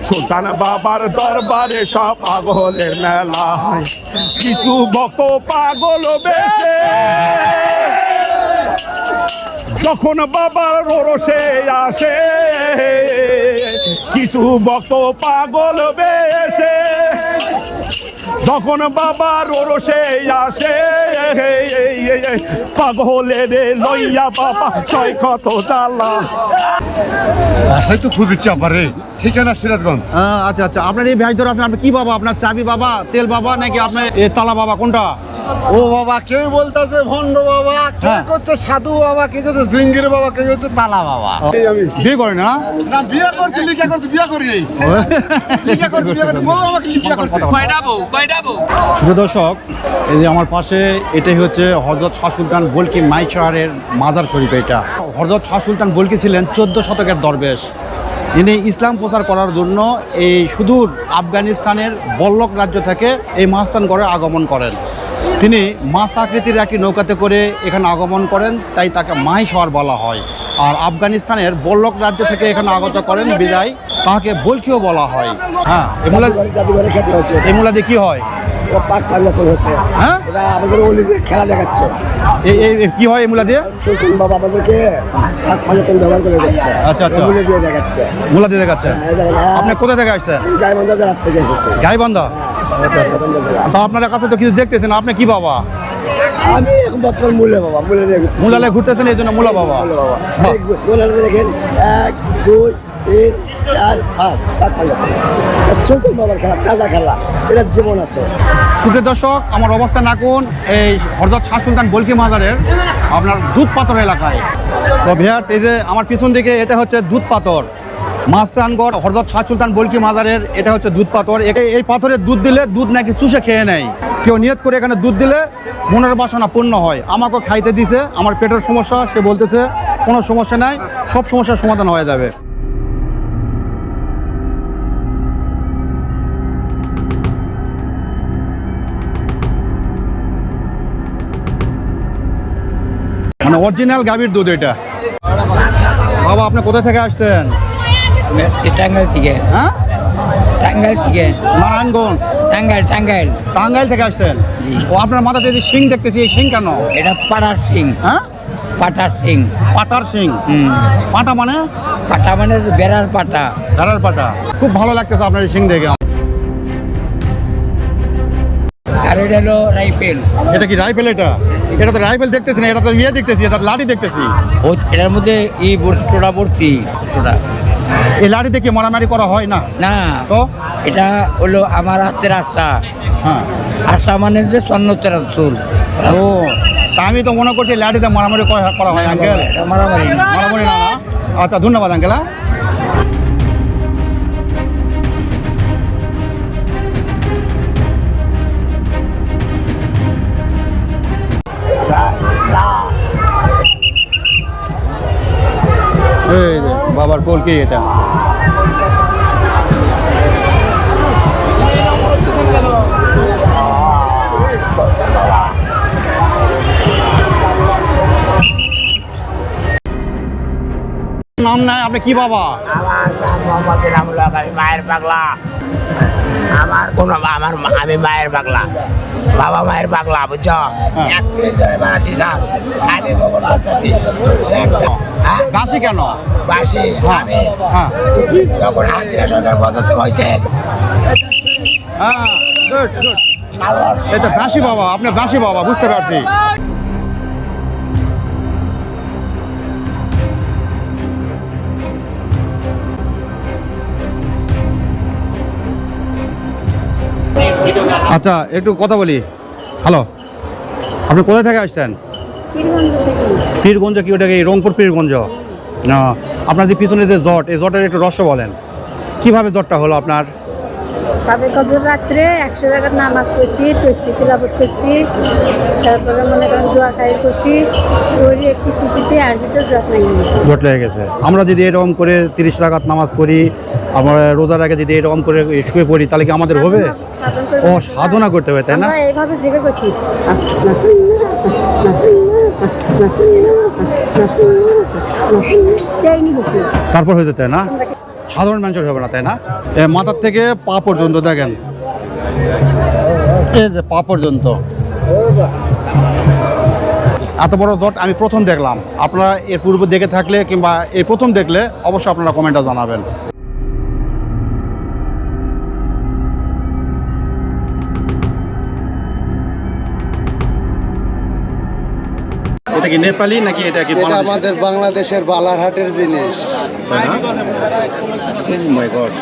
সুলতান বাবার দরবারে সব পাগলের মেলা হয়, কিছু ভক্ত পাগল বেশে যখন বাবার রোষে আসে, কিছু ভক্ত পাগল বেশে যখন বাবার রোষে আসে, পাগলের লইয়া বাবা ছয় কত জ্বালা। বাসায় তো খুঁজে চাপারে, ঠিকানা সিরাজগঞ্জ। আচ্ছা আচ্ছা, আপনার এই ব্যাগ ধরে আছেন, আপনি কি বাবা? আপনার চাবি বাবা, তেল বাবা, নাকি আপনার এ তালা বাবা, কোনটা? ও বাবা, কেউ বলতেছে ভণ্ড বাবা, কেউ করছে সাধু বাবা, কেউ করছে জিঙ্গির বাবা, কেউ করছে তালা বাবা। আমি বিয়ে করেন না? না, বিয়ে করছি, লিখা করছি, বিয়ে করি নাই। লিখা করছি, বিয়ে করছি, বউ আমাকে লিখা করছে। শুভ দর্শক, এই যে আমার পাশে এটাই হচ্ছে হযরত শাহ সুলতান বলকি মাইশারের মাজার শরীফ। এটা হযরত শাহ সুলতান বলকি ছিলেন 14 শতকের দরবেশ। ইনি ইসলাম প্রচার করার জন্য এই সুদূর আফগানিস্তানের বল্লক রাজ্য থেকে এই মহাস্থানগড়ে আগমন করেন। তিনি মাছ আকৃতির একটি নৌকাতে করে এখানে আগমন করেন, তাই তাকে মাইশার বলা হয়। আর আফগানিস্তানের বল্লক রাজ্য থেকে এখানে আগত করেন বিদায় তাকে বলকিও বলা হয়। হ্যাঁ, জাদুঘরে খেতে হচ্ছে, এই মূলাদি কি হয়? ও পাক পাঞ্জাতন হচ্ছে। হ্যাঁ, এটা আমাদের অলিম্পিক খেলা দেখাচ্ছে। এই কি হয় এই মূলা দিয়ে? সুলতান বাবা আমাদেরকে হাত পাঞ্জাতন ব্যবহার করে যাচ্ছে। আচ্ছা আচ্ছা, মূল্য দিয়ে দেখাচ্ছে। মূলা দিয়ে দেখাচ্ছেন। আপনি কোথা থেকে আসছেন? গাইবান্ধা জেলা থেকে এসেছে। গাইবান্ধা। আচ্ছা আচ্ছা, তো আপনার কাছে তো কিছু দেখতেছেন, আপনি কি বাবা? আমি এখন বর্তমান মূল্য বাবা, মূল্য দিয়ে মূলালে ঘুরতেছেন, এই জন্য মূলা বাবা। মূল্য বাবা মূল্য দেখেন 1 2 3 4 5 পাক পাঞ্জাতন। সুলতান বাবার খেলা, তাজা খেলা, এটা জীবন আছে। সুপ্রিয় দর্শক, আমার অবস্থান এখন এই হযরত শাহ সুলতান বলকি মাজারের আপনার দুধ পাথর এলাকায়। তো ভিউয়ার্স, এই যে আমার পিছন দিকে এটা হচ্ছে দুধ পাথর। মহাস্থানগড় হযরত শাহ সুলতান বলকি মাজারের এটা হচ্ছে দুধ পাথর। এই পাথরের দুধ দিলে দুধ নাকি চুষে খেয়ে নেয়। কেউ নিয়ত করে এখানে দুধ দিলে মনের বাসনা পূর্ণ হয়। আমাকেও খাইতে দিছে, আমার পেটের সমস্যা, সে বলতেছে কোনো সমস্যা নাই, সব সমস্যার সমাধান হয়ে যাবে। মানে অরিজিনাল গাভীর দুধ এটা। বাবা, আপনি কোথা থেকে আসছেন? টাঙ্গাইল থেকে। হ্যাঁ, টাঙ্গাইল থেকে। নারায়ণগঞ্জ। টাঙ্গাইল টাঙ্গাইল টাঙ্গাইল থেকে আসছেন? ও, আপনার মাথাতে যে শিং দেখতেছি, এই শিং কেন? এটা পাটার সিং। হ্যাঁ, পাটার সিং। পাটার শিং। পাটা মানে? পাটা মানে বেড়ার পাটা। ঘাড়ার পাটা। খুব ভালো লাগতেছে আপনার এই শিং দেখে। আর এটা হলো রাইফেল। এটা কি রাইফেল? এটা তো রাইফেল দেখতেছি না, এটা তো ইয়ে দেখতেছি, এটা লাঠি দেখতেছি। এটার মধ্যে টোটা পড়ছি টোটা। এই লাঠি দেখে মারামারি করা হয় না? না, তো এটা হলো আমার হাতের আশা। হ্যাঁ, আশা মানে যে সন্ন্যতের চুল। ও, তা আমি তো মনে করছি লাঠিতে মারামারি করা হয় আঙ্কেল। এটা মারামারি না। মারামারি না? আচ্ছা, ধন্যবাদ আঙ্কেল। এই যে বাবার কলকি এটা। নাম নাই, আপনি কি বাবা? আমার নাম মোহাম্মদ ইনামুল হক, আমি মায়ের পাগলা। আমি মায়ের পাগলা, বাবা মায়ের পাগলা, বুঝছো? 31 জনে বানাচ্ছি স্যার, খালি খবর করতেছি। বাসি কেন? বাসি আমি যখন হাজিরা সরকার পদত্যাগ হয়েছে। হ্যাঁ, গুড গুড। এটা বাসি বাবা, আপনি বাসি বাবা, বুঝতে পারছি। আচ্ছা, একটু কথা বলি। হ্যালো, আপনি কোথা থেকে আসছেন? পীরগঞ্জ। কি ওটা কি রংপুর পীরগঞ্জ? না, আপনার যে পিছনে যে জট, এই জটের একটু রহস্য বলেন, কিভাবে জটটা হলো আপনার? সাবে কদর রাত্রে 100 জায়গার নামাজ পড়ছি, তসবিহ তিলাওয়াত করছি, তারপরে মনে করেন দোয়া খাই করছি, শরীরে একটু টুকেছি, আর ভিতরে জট লেগে গেছে। জট লেগে গেছে। আমরা যদি এরকম করে 30 রাকাত নামাজ পড়ি, আমরা রোজার আগে যদি এরকম করে শুয়ে পড়ি, তাহলে কি আমাদের হবে? ও, সাধনা করতে হবে, তাই না? এইভাবে জেগে করছি। তারপর হয়ে যেতে না? সাধারণ মানুষের হবে না, তাই না? মাথার থেকে পা পর্যন্ত দেখেন, এই যে পা পর্যন্ত এত বড় জট আমি প্রথম দেখলাম। আপনারা এর পূর্বে দেখে থাকলে কিংবা এই প্রথম দেখলে অবশ্যই আপনারা কমেন্টে জানাবেন। এটা কি নেপালি নাকি এটা কি এটা আমাদের বাংলাদেশের বালারহাটের জিনিস। মাই গড,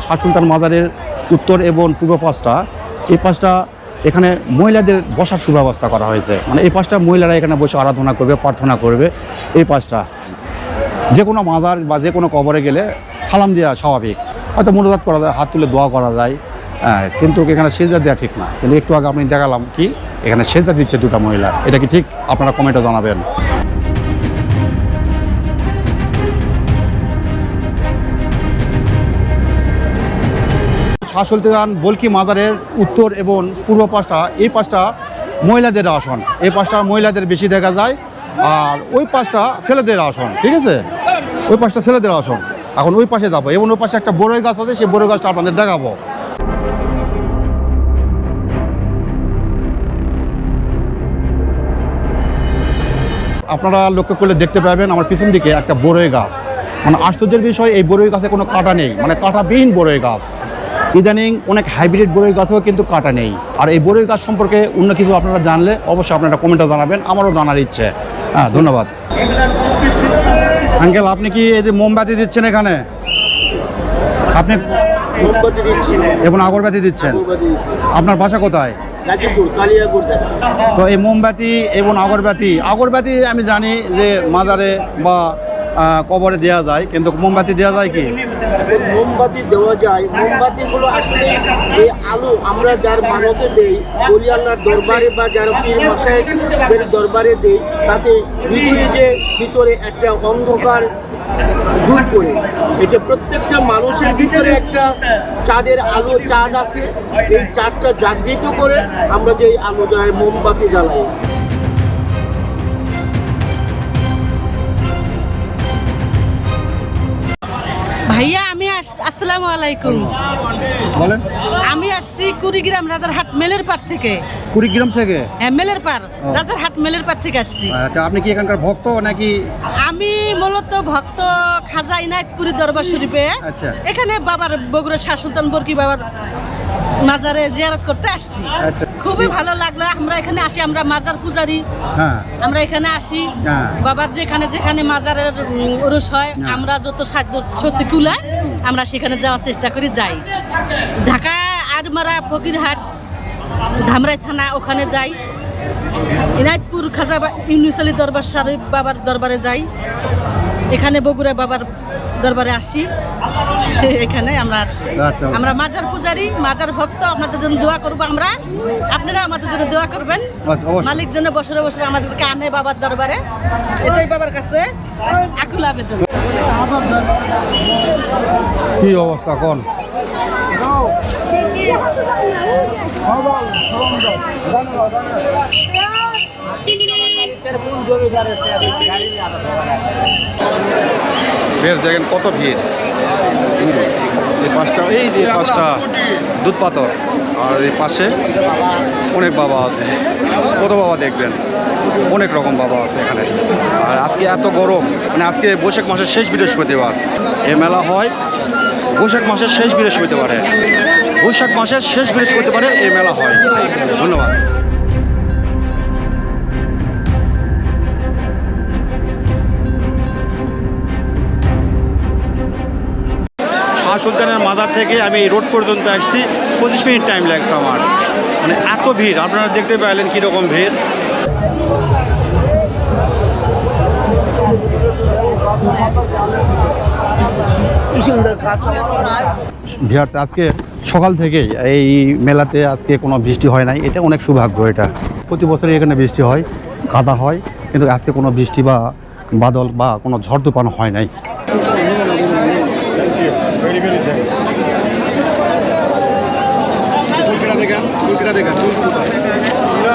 শাহ সুলতান মাজারের উত্তর এবং পূর্ব পাশটা, এই পাশটা এখানে মহিলাদের বসার সুব্যবস্থা করা হয়েছে। মানে এই পাশটা মহিলারা এখানে বসে আরাধনা করবে, প্রার্থনা করবে। এই পাশটা যে কোনো মাজার বা যে কোনো কবরে গেলে সালাম দেওয়া স্বাভাবিক, হয়তো মোনাজাত করা যায়, হাত তুলে দোয়া করা যায়, কিন্তু এখানে সেজদা দেওয়া ঠিক না। কিন্তু একটু আগে আপনি দেখালাম কি এখানে সেজদা দিচ্ছে দুটো মহিলা, এটা কি ঠিক? আপনারা কমেন্টে জানাবেন। শাহ সুলতান বলকি মাজারের উত্তর এবং পূর্ব পাশটা, এই পাশটা মহিলাদের আসন, এই পাশটা মহিলাদের বেশি দেখা যায়, আর ওই পাশটা ছেলেদের আসন। ঠিক আছে, ওই পাশটা ছেলেদের আসন। এখন ওই পাশে যাবো এবং ওই পাশে একটা বড়ই গাছ আছে, সেই বড়ই গাছটা আপনাদের দেখাবো। আপনারা লক্ষ্য করলে দেখতে পাবেন আমার পিছন দিকে একটা বড়ই গাছ। মানে আশ্চর্যের বিষয়, এই বড়ই গাছে কোনো কাঁটা নেই, মানে কাঁটাবিহীন বড়ই গাছ। ইদানিং অনেক হাইব্রিড বড়ই গাছেও কিন্তু কাঁটা নেই। আর এই বড়ই গাছ সম্পর্কে অন্য কিছু আপনারা জানলে অবশ্যই আপনারা কমেন্টে জানাবেন, আমারও জানার ইচ্ছে। হ্যাঁ, ধন্যবাদ। আঙ্কেল, আপনি কি এই যে মোমবাতি দিচ্ছেন এখানে? আপনি মোমবাতি দিচ্ছি এবং আগরবাতি দিচ্ছেন? আপনার বাসা কোথায়? গাজীপুর কালিয়াপুর। তো এই মোমবাতি এবং আগরবাতি আমি জানি যে মাজারে বা কবরে দেওয়া যায়, কিন্তু মোমবাতি দেওয়া যায় কি? মোমবাতি দেওয়া যায়। মোমবাতিগুলো আসলে এই আলো আমরা যার মানতে দেই, বলি আল্লাহর দরবারে বা যার পীর মশায়েখদের দরবারে দেই, তাতে হৃদয়ের যে ভিতরে একটা অন্ধকার দূর করে, এটা প্রত্যেকটা মানুষের ভিতরে একটা চাঁদের আলো, চাঁদ আছে, এই চাঁদটা জাগৃত করে আমরা যে আলো জ্বালাই, মোমবাতি জ্বালাই। ভাইয়া আমি আসসালামু আলাইকুম। বলেন। আমি আসছি কুড়িগ্রাম রাজারহাট মেলের পাড় থেকে। কুড়িগ্রাম থেকে? হ্যাঁ, মেলের পাড়, রাজারহাট মেলের পাড় থেকে আসছি। আচ্ছা, আপনি কি এখানকার ভক্ত নাকি? আমি মূলত ভক্ত খাজা ইনায়েতপুরি দরবার শরীফে। আচ্ছা। এখানে বাবার বগুড়া শাহ সুলতান বরকি বাবার মাজারে জিয়ারত করতে আসছি। আচ্ছা। খুবই ভালো লাগলো। আমরা এখানে আসি, আমরা মাজার পূজারি। হ্যাঁ। আমরা এখানে আসি, হ্যাঁ। বাবার যেখানে যেখানে মাজারের উরুস হয়, আমরা যত সাধ্য সত্যি কুলায় আমরা সেখানে যাওয়ার চেষ্টা করি, যাই। ঢাকা আড়মারা, ফকিরহাট, ধামরাই থানা, ওখানে যাই। ইনায়েতপুর খাজা ইউনুস আলী দরবার শরীফ বাবার দরবারে যাই। এখানে বগুড়া বাবার দরবারে আসি, এখানে আমরা আসি। আচ্ছা। আমরা মাজার পূজারি, মাজার ভক্ত। আপনাদের জন্য দোয়া করবো আমরা, আপনারা আমাদের জন্য দোয়া করবেন। আচ্ছা, অবশ্যই। মালিক জন্য বছরে বছরে আমাদেরকে আনে বাবার দরবারে, এটাই বাবার কাছে আকুল আবেদন। কি অবস্থা কোন? বেশ, দেখেন কত ভিড়। এই পাশটা, এই যে পাশটা দুধ পাথর, আর এই পাশে অনেক বাবা আছে। কত বাবা দেখবেন, অনেক রকম বাবা আছে এখানে। আর আজকে এত গরম, মানে আজকে বৈশাখ মাসের শেষ বৃহস্পতিবার এ মেলা হয়। বৈশাখ মাসের শেষ বৃহস্পতিবারে, বৈশাখ মাসের শেষ বৃহস্পতিবারে এই মেলা হয়। ধন্যবাদ। শাহ সুলতানের মাজার থেকে আমি এই রোড পর্যন্ত আসছি, 25 মিনিট টাইম লাগছে আমার। মানে এত ভিড়, আপনারা দেখতে পাইলেন কীরকম ভিড়। ভিড় আজকে সকাল থেকেই এই মেলাতে আজকে কোনো বৃষ্টি হয় নাই, এটা অনেক সৌভাগ্য। এটা প্রতি বছরই এখানে বৃষ্টি হয়, কাদা হয়, কিন্তু আজকে কোনো বৃষ্টি বা বাদল বা কোনো ঝড় তুফান হয় নাই।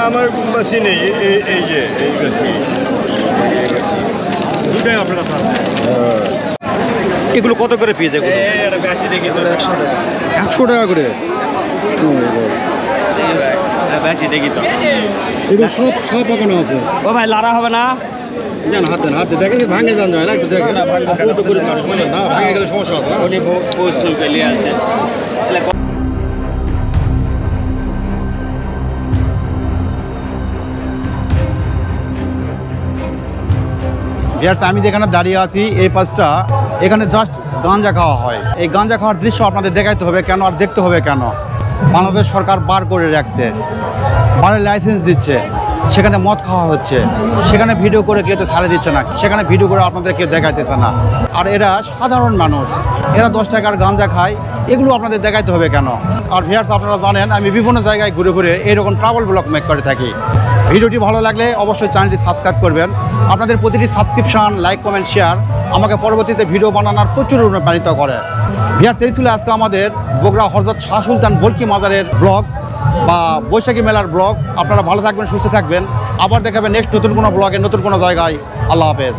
আমার গাছি নেই, এই যে এই গাছি দুটাই আপনার কাছে আছে। এগুলো কত করে পিস? এগুলো গাছি দেখি তো 100 টাকা। 100 টাকা করে। এগুলো সব পাকানো আছে। ও ভাই লারা হবে না? জান হাত দেন, হাত দেখেন ভাঙে যান যায় না, একটু দেখেন না, ভাঙে গেলে সমস্যা হবে না। উনি পৌঁছল গেলে আছে। ভিউয়ার্স, আমি যেখানে দাঁড়িয়ে আছি এই পাশটা, এখানে জাস্ট গাঁজা খাওয়া হয়। এই গাঁজা খাওয়ার দৃশ্য আপনাদের দেখাইতে হবে কেন আর দেখতে হবে কেন? বাংলাদেশ সরকার বার করে রাখছে, বারের লাইসেন্স দিচ্ছে, সেখানে মদ খাওয়া হচ্ছে, সেখানে ভিডিও করে কেউ তো ছাড়ে দিচ্ছে না, সেখানে ভিডিও করে আপনাদের কেউ দেখাইতেছে না। আর এরা সাধারণ মানুষ, এরা 10 টাকার গাঁজা খায়, এগুলো আপনাদের দেখাইতে হবে কেন? আর ভিউয়ার্স, আপনারা জানেন আমি বিভিন্ন জায়গায় ঘুরে ঘুরে এরকম ট্রাভেল ব্লগ মেক করে থাকি। ভিডিওটি ভালো লাগলে অবশ্যই চ্যানেলটি সাবস্ক্রাইব করবেন। আপনাদের প্রতিটি সাবস্ক্রিপশন, লাইক, কমেন্ট, শেয়ার আমাকে পরবর্তীতে ভিডিও বানানোর প্রচুর অনুপ্রাণিত করে। ভিউয়ার্স, এই ছিল আজকে আমাদের বগুড়া হযরত শাহ সুলতান বলকি মাজারের ব্লগ বা বৈশাখী মেলার ব্লগ। আপনারা ভালো থাকবেন, সুস্থ থাকবেন, আবার দেখাবেন নেক্সট নতুন কোনো ব্লগে, নতুন কোনো জায়গায়। আল্লাহ হাফেজ।